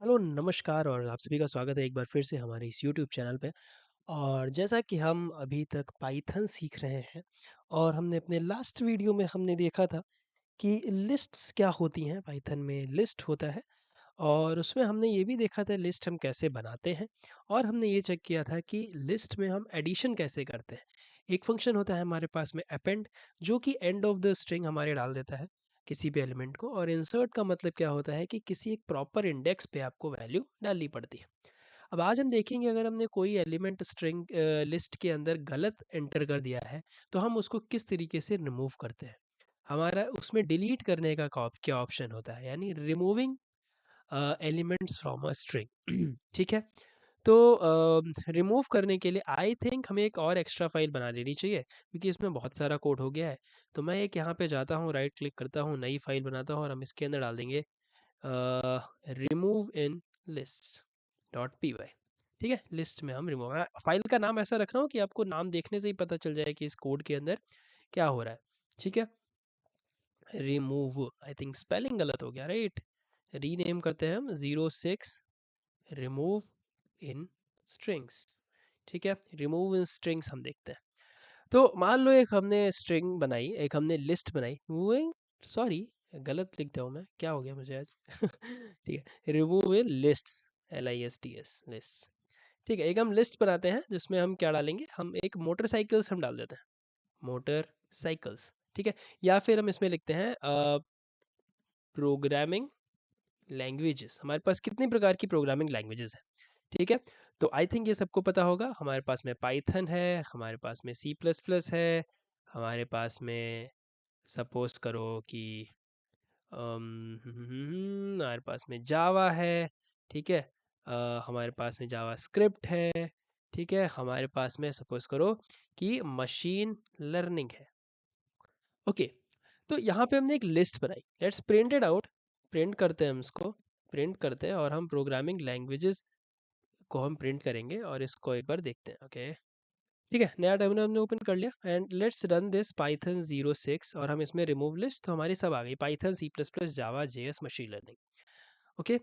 Hello नमस्कार और आप सभी का स्वागत है एक बार फिर से हमारे इस यूट्यूब चैनल पे। और जैसा कि हम अभी तक पाइथन सीख रहे हैं और हमने अपने लास्ट वीडियो में हमने देखा था कि लिस्ट्स क्या होती हैं। पाइथन में लिस्ट होता है और उसमें हमने ये भी देखा था लिस्ट हम कैसे बनाते हैं। और हमने ये चेक किया था कि लिस्ट में हम एडिशन कैसे करते हैं। एक फंक्शन होता है हमारे पास में अपेंड, जो कि एंड ऑफ द स्ट्रिंग हमारे डाल देता है किसी भी एलिमेंट को। और इंसर्ट का मतलब क्या होता है कि किसी एक प्रॉपर इंडेक्स पे आपको वैल्यू डालनी पड़ती है। अब आज हम देखेंगे अगर हमने कोई एलिमेंट स्ट्रिंग लिस्ट के अंदर गलत एंटर कर दिया है तो हम उसको किस तरीके से रिमूव करते हैं। हमारा उसमें डिलीट करने का क्या ऑप्शन होता है, यानी removing elements from a string. ठीक है। तो रिमूव करने के लिए आई थिंक हमें एक और एक्स्ट्रा फाइल बना लेनी चाहिए, क्योंकि इसमें बहुत सारा कोड हो गया है। तो मैं एक यहाँ पे जाता हूँ, राइट क्लिक करता हूँ, नई फाइल बनाता हूँ और हम इसके अंदर डाल देंगे remove in list dot P Y. ठीक है, लिस्ट में हम रिमूव, फाइल का नाम ऐसा रख रहा हूँ कि आपको नाम देखने से ही पता चल जाए कि इस कोड के अंदर क्या हो रहा है। ठीक है, रिमूव, आई थिंक स्पेलिंग गलत हो गया, राइट। रीनेम करते हैं हम 06 रिमूव इन स्ट्रिंग्स। ठीक है, रिमूव इन स्ट्रिंग्स हम देखते हैं। तो मान लो एक हमने स्ट्रिंग बनाई, एक हमने लिस्ट बनाई, मूविंग, सॉरी गलत लिखता हूँ मैं, क्या हो गया मुझे आज। ठीक है, remove in lists, LISTS list. ठीक है, एक हम लिस्ट बनाते हैं जिसमें हम क्या डालेंगे, हम एक मोटरसाइकिल्स हम डाल देते हैं, मोटरसाइकिल्स। ठीक है, या फिर हम इसमें लिखते हैं प्रोग्रामिंग लैंग्वेजेस। हमारे पास कितनी प्रकार की प्रोग्रामिंग लैंग्वेजेस हैं। ठीक है, तो आई थिंक ये सबको पता होगा। हमारे पास में पाइथन है, हमारे पास में C++ है, हमारे पास में सपोज करो कि हमारे पास में जावा है। ठीक है, हमारे पास में जावा स्क्रिप्ट है। ठीक है, हमारे पास में सपोज करो कि मशीन लर्निंग है। ओके, तो यहाँ पे हमने एक लिस्ट बनाई, let's print it out. Print करते हैं हम इसको, प्रिंट करते हैं और हम प्रोग्रामिंग लैंग्वेजेस को हम प्रिंट करेंगे और इसको एक बार देखते हैं। ओके, ठीक है, नया टर्मिनल हमने ओपन कर लिया and let's run this Python 06 और हम इसमें रिमूव लिस्ट, तो हमारी सब आ गई, पाइथन, C++, जावा, JS, machine learning. Okay,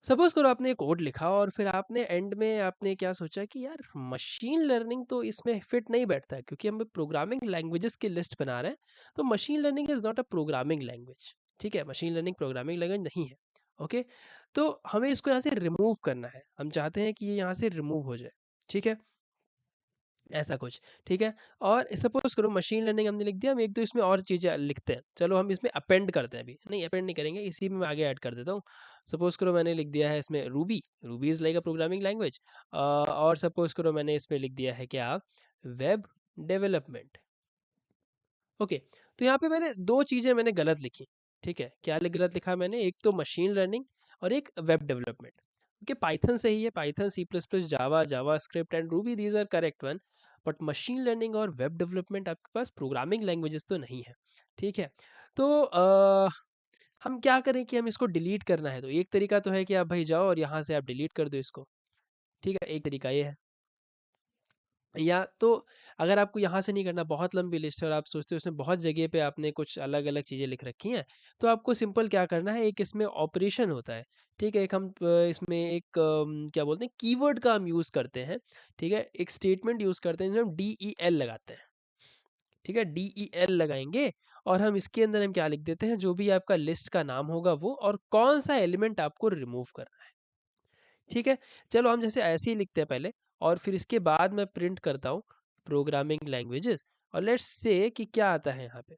suppose करो आपने कोड लिखा और फिर आपने एंड में आपने क्या सोचा कि यार मशीन लर्निंग तो इसमें फिट नहीं बैठता है, क्योंकि हम प्रोग्रामिंग लैंग्वेजेस की लिस्ट बना रहे हैं। तो machine learning is not a programming language. ठीक है, मशीन लर्निंग प्रोग्रामिंग लैंग्वेज नहीं है। ओके, तो हमें इसको यहाँ से रिमूव करना है, हम चाहते हैं कि ये यहाँ से रिमूव हो जाए। ठीक है, ऐसा कुछ। ठीक है, और सपोज करो मशीन लर्निंग हमने लिख दिया, हम एक दो इसमें और चीज़ें लिखते हैं। चलो हम इसमें अपेंड करते हैं, अभी नहीं अपेंड नहीं करेंगे, इसी में मैं आगे ऐड कर देता हूँ। सपोज करो मैंने लिख दिया है इसमें Ruby, Ruby is like a programming language. और सपोज करो मैंने इसमें लिख दिया है क्या, वेब डेवलपमेंट। ओके, तो यहाँ पे मैंने दो चीज़ें मैंने गलत लिखी। ठीक है, क्या गलत लिखा मैंने, एक तो मशीन लर्निंग और एक वेब डेवलपमेंट। ओके, पाइथन सही है, Python, C++, Java, JavaScript and Ruby, these are correct one. But machine learning और वेब डेवलपमेंट आपके पास प्रोग्रामिंग लैंग्वेजेस तो नहीं है। ठीक है, तो हम क्या करें कि हम इसको डिलीट करना है। तो एक तरीका तो है कि आप भाई जाओ और यहाँ से आप डिलीट कर दो इसको। ठीक है, एक तरीका ये है। या तो अगर आपको यहाँ से नहीं करना, बहुत लंबी लिस्ट है और आप सोचते हो उसमें बहुत जगह पे आपने कुछ अलग अलग चीज़ें लिख रखी हैं, तो आपको सिंपल क्या करना है, एक इसमें ऑपरेशन होता है। ठीक है, एक हम इसमें एक क्या बोलते हैं, कीवर्ड का हम यूज़ करते हैं। ठीक है, एक स्टेटमेंट यूज़ करते हैं जिसमें हम DEL लगाते हैं। ठीक है, DEL लगाएंगे और हम इसके अंदर हम क्या लिख देते हैं, जो भी आपका लिस्ट का नाम होगा वो, और कौन सा एलिमेंट आपको रिमूव करना है। ठीक है, चलो हम जैसे ऐसे ही लिखते हैं पहले, और फिर इसके बाद मैं प्रिंट करता हूँ प्रोग्रामिंग लैंग्वेजेस, और लेट्स से कि क्या आता है यहाँ पे।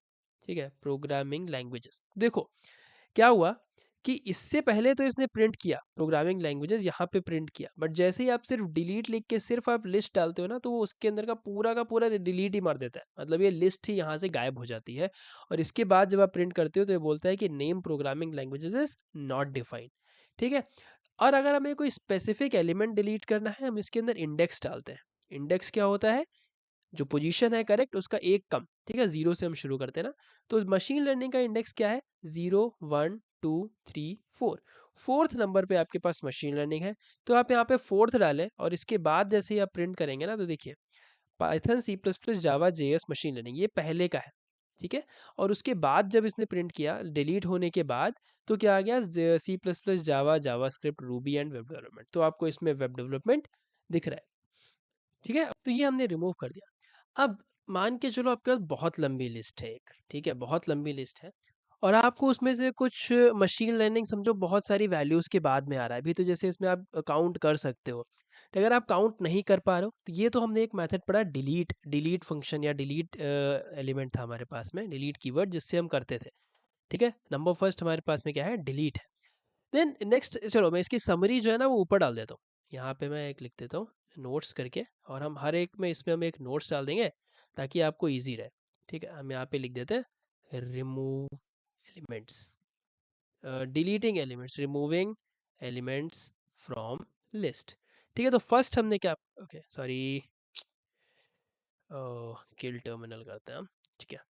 ठीक है, प्रोग्रामिंग लैंग्वेजेस, देखो क्या हुआ कि इससे पहले तो इसने प्रिंट किया प्रोग्रामिंग लैंग्वेजेस, यहाँ पे प्रिंट किया, बट जैसे ही आप सिर्फ डिलीट लिख के सिर्फ आप लिस्ट डालते हो ना, तो वो उसके अंदर का पूरा डिलीट ही मार देता है, मतलब ये लिस्ट ही यहाँ से गायब हो जाती है। और इसके बाद जब आप प्रिंट करते हो तो ये बोलता है कि name programming languages is not defined. ठीक है, और अगर हमें कोई स्पेसिफिक एलिमेंट डिलीट करना है, हम इसके अंदर इंडेक्स डालते हैं। इंडेक्स क्या होता है, जो पोजीशन है करेक्ट उसका एक कम। ठीक है, जीरो से हम शुरू करते हैं ना, तो मशीन लर्निंग का इंडेक्स क्या है, 0 1 2 3 4। फोर्थ नंबर पे आपके पास मशीन लर्निंग है, तो आप यहाँ पे फोर्थ डालें और इसके बाद जैसे ही आप प्रिंट करेंगे ना, तो देखिए पाइथन, C++, जावा, JS, मशीन लर्निंग, ये पहले का है। ठीक है। और उसके बाद जब इसने प्रिंट किया डिलीट होने के बाद, तो क्या आ गया, C plus plus, Java, JavaScript, Ruby and web development. तो आपको इसमें वेब डेवलपमेंट दिख रहा है, ठीक है। तो ये हमने रिमूव कर दिया। अब मान के चलो आपके पास बहुत लंबी लिस्ट है एक, ठीक है, बहुत लंबी लिस्ट है, और आपको उसमें से कुछ मशीन लर्निंग समझो बहुत सारी वैल्यूज़ के बाद में आ रहा है अभी, तो जैसे इसमें आप काउंट कर सकते हो। तो अगर आप काउंट नहीं कर पा रहे हो, तो ये तो हमने एक मेथड पढ़ा, डिलीट, डिलीट फंक्शन या डिलीट एलिमेंट था हमारे पास में, डिलीट कीवर्ड जिससे हम करते थे, ठीक है। नंबर फर्स्ट हमारे पास में क्या है, डिलीट है। देन नेक्स्ट, चलो मैं इसकी समरी जो है ना वो ऊपर डाल देता हूँ, यहाँ पे मैं एक लिख देता हूँ नोट्स करके, और हम हर एक में इसमें हम एक नोट्स डाल देंगे ताकि आपको इजी रहे, ठीक है। हम यहाँ पे लिख देते हैं remove elements, deleting elements, removing elements from list, ठीक है। तो फर्स्ट हमने क्या, ओके सॉरी, किल टर्मिनल करते हैं हम, ठीक है।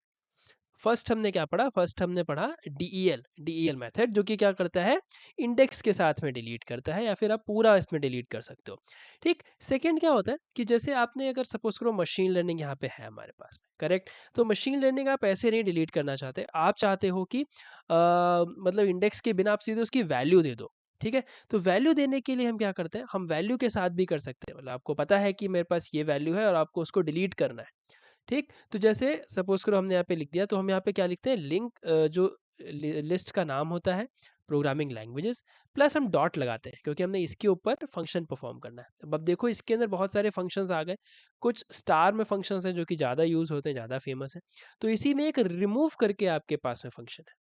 फर्स्ट हमने क्या पढ़ा, फर्स्ट हमने पढ़ा डीईएल, डीईएल मेथड, जो कि क्या करता है, इंडेक्स के साथ में डिलीट करता है, या फिर आप पूरा इसमें डिलीट कर सकते हो, ठीक। सेकंड क्या होता है कि जैसे आपने अगर सपोज करो मशीन लर्निंग यहाँ पे है हमारे पास में, करेक्ट, तो मशीन लर्निंग आप ऐसे नहीं डिलीट करना चाहते, आप चाहते हो कि मतलब इंडेक्स के बिना आप सीधे उसकी वैल्यू दे दो, ठीक है। तो वैल्यू देने के लिए हम क्या करते हैं, हम वैल्यू के साथ भी कर सकते हैं, मतलब आपको पता है कि मेरे पास ये वैल्यू है और आपको उसको डिलीट करना है, ठीक। तो जैसे सपोज करो हमने यहाँ पे लिख दिया, तो हम यहाँ पे क्या लिखते हैं, लिंक, जो लिस्ट का नाम होता है प्रोग्रामिंग लैंग्वेजेस, प्लस हम डॉट लगाते हैं क्योंकि हमने इसके ऊपर फंक्शन परफॉर्म करना है। अब देखो इसके अंदर बहुत सारे फंक्शंस आ गए, कुछ स्टार में फंक्शंस हैं जो कि ज़्यादा यूज होते हैं, ज़्यादा फेमस है। तो इसी में एक रिमूव करके आपके पास में फंक्शन है,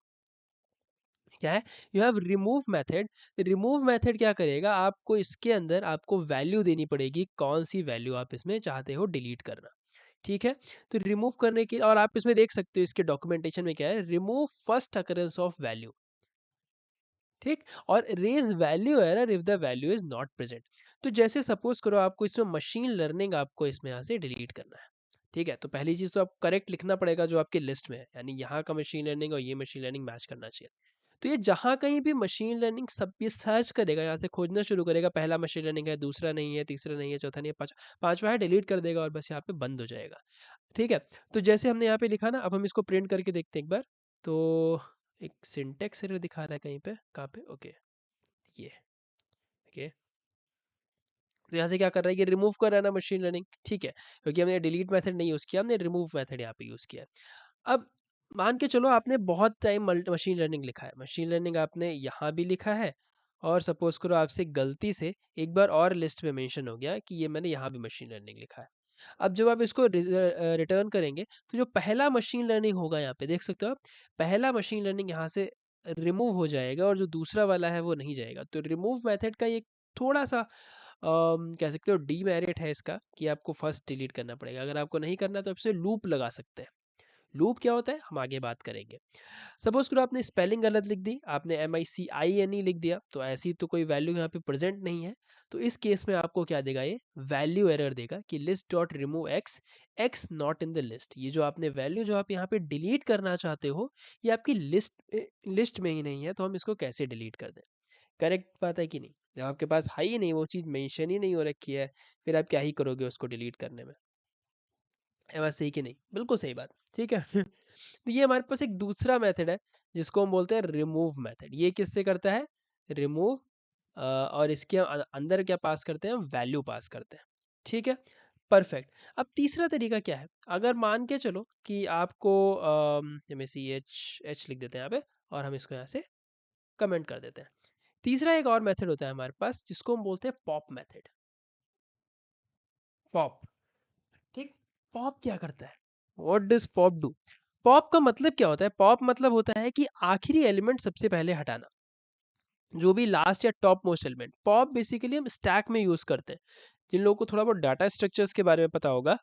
क्या है, you have remove method. Remove method क्या करेगा, आपको इसके अंदर आपको वैल्यू देनी पड़ेगी, कौन सी वैल्यू आप इसमें चाहते हो डिलीट करना, ठीक है। तो रिमूव करने के, और आप इसमें देख सकते हो इसके डॉक्यूमेंटेशन में क्या है, remove first occurrence of value, ठीक। और raise value error if the value is not present. तो जैसे सपोज करो आपको इसमें मशीन लर्निंग आपको इसमें यहाँ से डिलीट करना है, ठीक है। तो पहली चीज तो आपको करेक्ट लिखना पड़ेगा जो आपकी लिस्ट में है, यानी यहाँ का मशीन लर्निंग और ये मशीन लर्निंग मैच करना चाहिए। तो ये जहाँ कहीं भी मशीन लर्निंग सब ये सर्च करेगा, यहाँ से खोजना शुरू करेगा, पहला मशीन लर्निंग है, दूसरा नहीं है, तीसरा नहीं है, चौथा नहीं है, पांचवा है, डिलीट कर देगा और बस यहाँ पे बंद हो जाएगा, ठीक है। तो जैसे हमने यहाँ पे लिखा ना, अब हम इसको प्रिंट करके देखते हैं एक बार। तो एक सिंटेक्स एरर दिखा रहा है कहीं पे, कहाँ पे, ओके, ये, ओके। तो यहाँ से क्या कर रहा है, ये रिमूव कर रहा है ना मशीन लर्निंग, ठीक है, क्योंकि हमने डिलीट मेथड नहीं यूज़ किया, हमने रिमूव मेथड यहाँ पे यूज़ किया। अब मान के चलो आपने बहुत टाइम मशीन लर्निंग लिखा है, मशीन लर्निंग आपने यहाँ भी लिखा है, और सपोज करो आपसे गलती से एक बार और लिस्ट में मेंशन हो गया कि ये मैंने यहाँ भी मशीन लर्निंग लिखा है। अब जब आप इसको रिटर्न करेंगे, तो जो पहला मशीन लर्निंग होगा यहाँ पे देख सकते हो आप, पहला मशीन लर्निंग यहाँ से रिमूव हो जाएगा और जो दूसरा वाला है वो नहीं जाएगा। तो रिमूव मेथड का ये थोड़ा सा कह सकते हो डीमेरिट है इसका, कि आपको फर्स्ट डिलीट करना पड़ेगा। अगर आपको नहीं करना तो आप इसे लूप लगा सकते हैं। लूप क्या होता है हम आगे बात करेंगे। सपोज करो आपने स्पेलिंग गलत लिख दी, आपने MICINE लिख दिया, तो ऐसी तो कोई वैल्यू यहाँ पे प्रेजेंट नहीं है। तो इस केस में आपको क्या देगा, ये वैल्यू एरर देगा कि list dot remove x, x not in the list. ये जो आपने वैल्यू जो आप यहाँ पे डिलीट करना चाहते हो, ये आपकी लिस्ट में ही नहीं है, तो हम इसको कैसे डिलीट कर दें। करेक्ट बात है कि नहीं, जब आपके पास है ही नहीं, वो चीज़ मेंशन ही नहीं हो रखी है, फिर आप क्या ही करोगे उसको डिलीट करने में। है बात सही कि नहीं, बिल्कुल सही बात, ठीक है। तो ये हमारे पास एक दूसरा मेथड है जिसको हम बोलते हैं रिमूव मेथड। ये किससे करता है, रिमूव, और इसके अंदर क्या पास करते हैं, हम वैल्यू पास करते हैं, ठीक है, परफेक्ट। अब तीसरा तरीका क्या है, अगर मान के चलो कि आपको में एच लिख देते हैं यहाँ पे, और हम इसको यहाँ से कमेंट कर देते हैं। तीसरा एक और मेथड होता है हमारे पास जिसको हम बोलते हैं पॉप मेथड, पॉप, ठीक। पॉप क्या करता है, what does pop do. Pop का मतलब क्या होता है, पॉप मतलब होता है कि आखिरी एलिमेंट सबसे पहले हटाना, जो भी लास्ट या top most element. Pop basically हम स्टैक में यूज करते हैं, जिन लोगों को थोड़ा बहुत डाटा स्ट्रक्चर्स के बारे में पता होगा।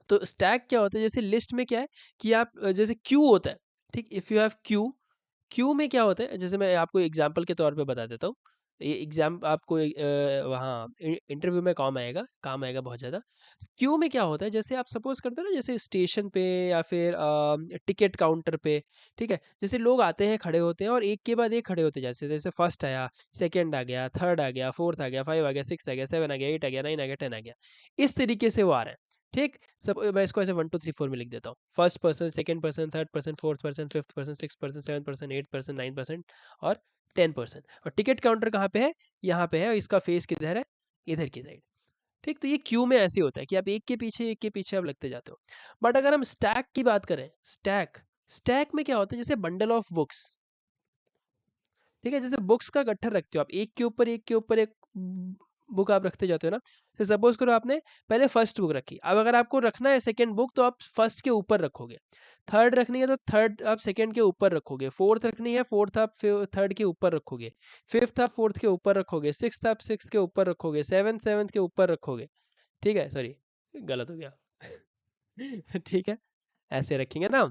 तो स्टैक क्या होता है, जैसे लिस्ट में क्या है कि आप जैसे क्यू होता है, ठीक, if you have Q, Q में क्या होता है, जैसे मैं आपको एग्जांपल के तौर पे बता देता हूँ। ये एग्जाम आपको वहाँ इंटरव्यू में काम आएगा, काम आएगा बहुत ज़्यादा। क्यू में क्या होता है, जैसे आप सपोज करते हो ना, जैसे स्टेशन पे या फिर टिकट काउंटर पे, ठीक है, जैसे लोग आते हैं, खड़े होते हैं, और एक के बाद एक खड़े होते हैं, जैसे जैसे फर्स्ट आया, सेकंड आ गया, थर्ड आ गया, फोर्थ आ गया, फाइव आ गया, सिक्स आ गया, सेवन आ गया, एट आ गया, नाइन आ गया, टेन आ गया, इस तरीके से वो आ रहा है, ठीक। सब मैं इसको ऐसे 1 2 3 4 में लिख देता हूँ। First person, second person, third person, fourth person, fifth person, sixth person, seventh person, eight person, 9% और 10%। और टिकट काउंटर कहाँ पे है? यहाँ पे है, और इसका फेस किधर है? इधर की साइड। ठीक, तो ये क्यू में ऐसे होता है कि आप एक के पीछे आप लगते जाते हो। बट अगर हम स्टैक की बात करें, स्टैक स्टैक में क्या होता है, जैसे बंडल ऑफ बुक्स, ठीक है, जैसे बुक्स का गट्ठर रखते हो आप, एक के ऊपर एक बुक आप रखते जाते हो ना। तो सपोज करो आपने पहले फर्स्ट बुक रखी, अब अगर आपको रखना है सेकंड बुक तो आप फर्स्ट के ऊपर रखोगे, थर्ड रखनी है तो थर्ड आप सेकंड के ऊपर रखोगे, फोर्थ रखनी है फोर्थ आप थर्ड के ऊपर रखोगे, फिफ्थ आप फोर्थ के ऊपर रखोगे, सिक्स्थ आप सिक्स के ऊपर रखोगे, सेवंथ के ऊपर रखोगे। ठीक है, सॉरी गलत हो गया। ठीक है, ऐसे रखेंगे ना।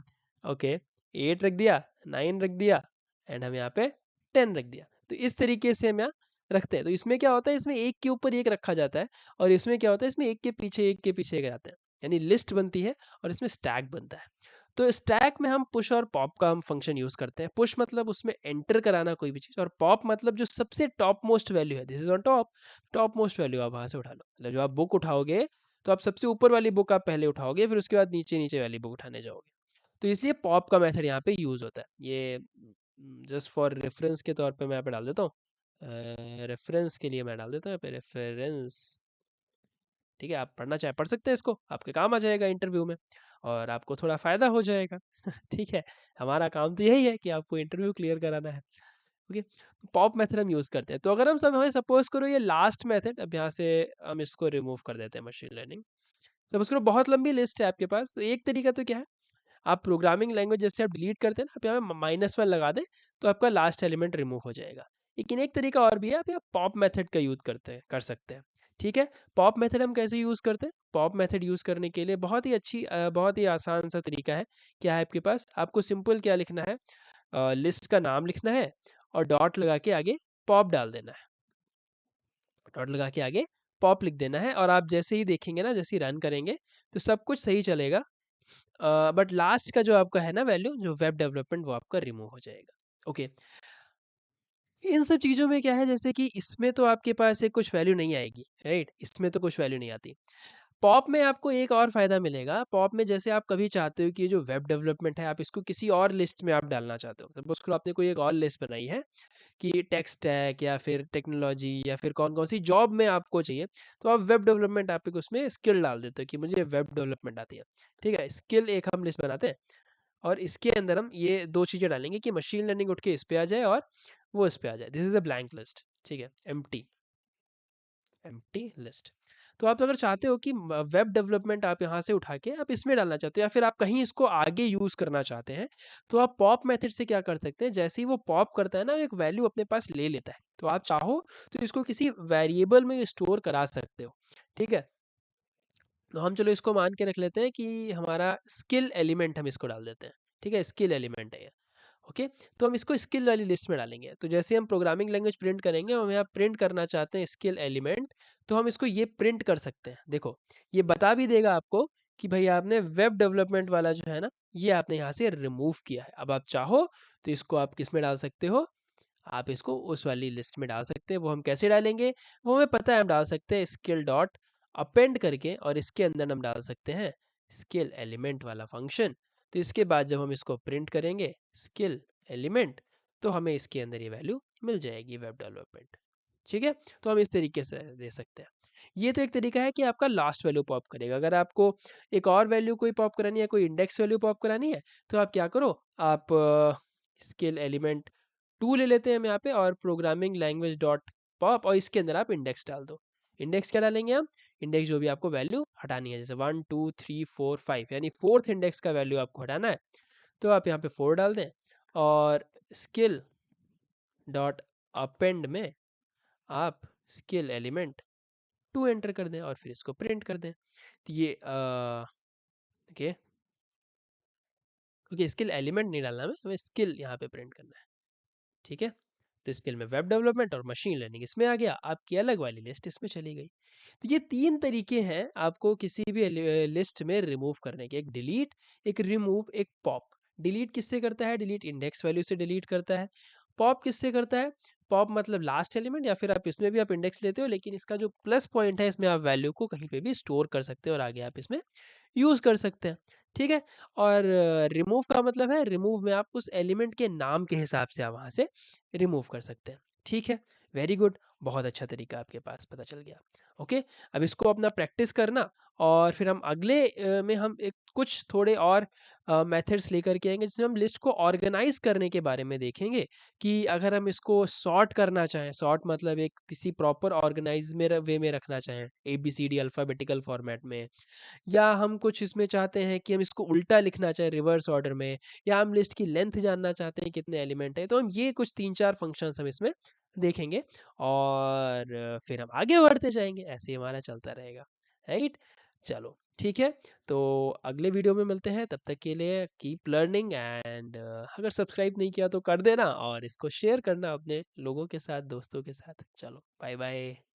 ओके, 8 रख दिया, 9 रख दिया, एंड हम यहाँ पे 10 रख दिया। तो इस तरीके से हम यहाँ रखते हैं। तो इसमें क्या होता है, इसमें एक के ऊपर एक रखा जाता है, और इसमें क्या होता है, इसमें एक के पीछे एक जाते हैं, यानी लिस्ट बनती है और इसमें स्टैक बनता है। तो स्टैक में हम पुश और पॉप का हम फंक्शन यूज करते हैं। पुश मतलब उसमें एंटर कराना कोई भी चीज, और पॉप मतलब जो सबसे टॉप मोस्ट वैल्यू है, this is on top, top most value आप वहां से उठा लो। मतलब जो आप बुक उठाओगे तो आप सबसे ऊपर वाली बुक आप पहले उठाओगे, फिर उसके बाद नीचे नीचे वाली बुक उठाने जाओगे। तो इसलिए पॉप का मेथड यहाँ पे यूज होता है। ये जस्ट फॉर रेफरेंस के तौर पे मैं यहाँ पे डाल देता हूँ, रेफरेंस के लिए मैं डाल देता हूँ यहाँ पे रेफरेंस। ठीक है, आप पढ़ना चाहे पढ़ सकते हैं इसको, आपके काम आ जाएगा इंटरव्यू में, और आपको थोड़ा फायदा हो जाएगा। ठीक है, हमारा काम तो यही है कि आपको इंटरव्यू क्लियर कराना है। ओके, पॉप मेथड हम यूज करते हैं। तो अगर हम सब हमें सपोज करो ये लास्ट मेथड, अब यहाँ से हम इसको रिमूव कर देते हैं, मशीन लर्निंग। सपोज करो बहुत लंबी लिस्ट है आपके पास, तो एक तरीका तो क्या है, आप प्रोग्रामिंग लैंग्वेज जैसे आप डिलीट करते हैं ना, आप यहाँ -1 लगा दें तो आपका लास्ट एलिमेंट रिमूव हो जाएगा। लेकिन एक तरीका और भी है, आप यहाँ पॉप मेथड का यूज कर सकते हैं। ठीक है, पॉप मेथड हम कैसे यूज करते हैं? पॉप मेथड यूज करने के लिए बहुत ही बहुत ही आसान सा तरीका है। क्या है आपके पास? आपको सिंपल क्या लिखना है, लिस्ट का नाम लिखना है, और डॉट लगा के आगे पॉप डाल देना है। डॉट लगा के आगे पॉप लिख देना है, और आप जैसे ही देखेंगे ना, जैसे ही रन करेंगे तो सब कुछ सही चलेगा। बट लास्ट का जो आपका है ना वैल्यू, जो वेब डेवलपमेंट, वो आपका रिमूव हो जाएगा। ओके, इन सब चीज़ों में क्या है, जैसे कि इसमें तो आपके पास एक कुछ वैल्यू नहीं आएगी, राइट, इसमें तो कुछ वैल्यू नहीं आती। पॉप में आपको एक और फ़ायदा मिलेगा। पॉप में जैसे आप कभी चाहते हो कि ये जो वेब डेवलपमेंट है, आप इसको किसी और लिस्ट में आप डालना चाहते हो। सपोज़ करो आपने कोई एक और लिस्ट बनाई है कि टेक स्टैक या फिर टेक्नोलॉजी या फिर कौन-कौन सी जॉब में आपको चाहिए, तो आप वेब डेवलपमेंट आप एक उसमें स्किल डाल देते हो कि मुझे वेब डेवलपमेंट आती है। ठीक है? स्किल एक हम लिस्ट बनाते हैं, और इसके अंदर हम ये 2 चीज़ें डालेंगे कि मशीन लर्निंग उठ के इस पे आ जाए और वो इस पे आ जाए। This is a blank list, ठीक है? Empty, empty list. तो आप अगर चाहते हो कि वेब डेवलपमेंट आप यहाँ से उठा के आप इसमें डालना चाहते हो, या फिर आप कहीं इसको आगे यूज़ करना चाहते हैं, तो आप पॉप मेथड से क्या कर सकते हैं, जैसे ही वो पॉप करता है ना, एक वैल्यू अपने पास ले लेता है। तो आप चाहो तो इसको किसी वेरिएबल में स्टोर करा सकते हो। ठीक है? तो हम चलो इसको मान के रख लेते हैं कि हमारा स्किल एलिमेंट हम इसको डाल देते हैं। ठीक है, स्किल एलिमेंट है ये। ओके, तो हम इसको स्किल वाली लिस्ट में डालेंगे। तो जैसे हम प्रोग्रामिंग लैंग्वेज प्रिंट करेंगे, हम यहाँ प्रिंट करना चाहते हैं स्किल एलिमेंट, तो हम इसको ये प्रिंट कर सकते हैं। देखो, ये बता भी देगा आपको कि भाई आपने वेब डेवलपमेंट वाला जो है ना, ये आपने यहाँ से रिमूव किया है। अब आप चाहो तो इसको आप किस में डाल सकते हो, आप इसको उस वाली लिस्ट में डाल सकते हैं। वो हम कैसे डालेंगे, वो हमें पता है, हम डाल सकते हैं स्किल डॉट अपेंड करके, और इसके अंदर हम डाल सकते हैं स्किल एलिमेंट वाला फंक्शन। तो इसके बाद जब हम इसको प्रिंट करेंगे स्किल एलिमेंट, तो हमें इसके अंदर ये वैल्यू मिल जाएगी, वेब डेवलपमेंट। ठीक है, तो हम इस तरीके से दे सकते हैं। ये तो एक तरीका है कि आपका लास्ट वैल्यू पॉप करेगा। अगर आपको एक और वैल्यू कोई पॉप करानी है, कोई इंडेक्स वैल्यू पॉप करानी है, तो आप क्या करो, आप स्किल एलिमेंट 2 ले लेते हैं हम यहाँ पे, और प्रोग्रामिंग लैंग्वेज डॉट पॉप, और इसके अंदर आप इंडेक्स डाल दो। इंडेक्स क्या डालेंगे हम? इंडेक्स जो भी आपको वैल्यू हटानी है, जैसे 1 2 3 4 5, यानी फोर्थ इंडेक्स का वैल्यू आपको हटाना है, तो आप यहाँ पे 4 डाल दें, और स्किल डॉट अपेंड में आप स्किल एलिमेंट 2 एंटर कर दें, और फिर इसको प्रिंट कर दें। तो ये ओके, क्योंकि स्किल एलिमेंट नहीं डालना हमें स्किल यहाँ पे प्रिंट करना है। ठीक है, तो स्किल में वेब डेवलपमेंट और मशीन लर्निंग इसमें आ गया, आपकी अलग वाली लिस्ट इसमें चली गई। तो ये 3 तरीके हैं आपको किसी भी लिस्ट में रिमूव करने के, एक डिलीट, एक रिमूव, एक पॉप। डिलीट किससे करता है? डिलीट इंडेक्स वैल्यू से डिलीट करता है। पॉप किससे करता है? पॉप मतलब लास्ट एलिमेंट, या फिर आप इसमें भी आप इंडेक्स लेते हो, लेकिन इसका जो प्लस पॉइंट है इसमें आप वैल्यू को कहीं पे भी स्टोर कर सकते हो और आगे आप इसमें यूज़ कर सकते हैं, ठीक है? और रिमूव का मतलब है, रिमूव में आप उस एलिमेंट के नाम के हिसाब से आप वहाँ से रिमूव कर सकते हैं, ठीक है? वेरी गुड, बहुत अच्छा तरीका आपके पास पता चल गया। ओके, अब इसको अपना प्रैक्टिस करना, और फिर हम अगले में हम एक कुछ थोड़े और मेथड्स लेकर के आएँगे, जिसमें हम लिस्ट को ऑर्गेनाइज़ करने के बारे में देखेंगे कि अगर हम इसको सॉर्ट करना चाहें, सॉर्ट मतलब एक किसी प्रॉपर ऑर्गेनाइज़ में वे में रखना चाहें, एबीसीडी अल्फ़ाबेटिकल फॉर्मेट में, या हम कुछ इसमें चाहते हैं कि हम इसको उल्टा लिखना चाहें रिवर्स ऑर्डर में, या हम लिस्ट की लेंथ जानना चाहते हैं कितने एलिमेंट हैं, तो हम ये कुछ 3-4 फंक्शंस हम इसमें देखेंगे, और फिर हम आगे बढ़ते जाएँगे, ऐसे ही हमारा चलता रहेगा, राइट? चलो, ठीक है, तो अगले वीडियो में मिलते हैं, तब तक के लिए कीप लर्निंग, एंड अगर सब्सक्राइब नहीं किया तो कर देना, और इसको शेयर करना अपने लोगों के साथ, दोस्तों के साथ। चलो, बाय बाय।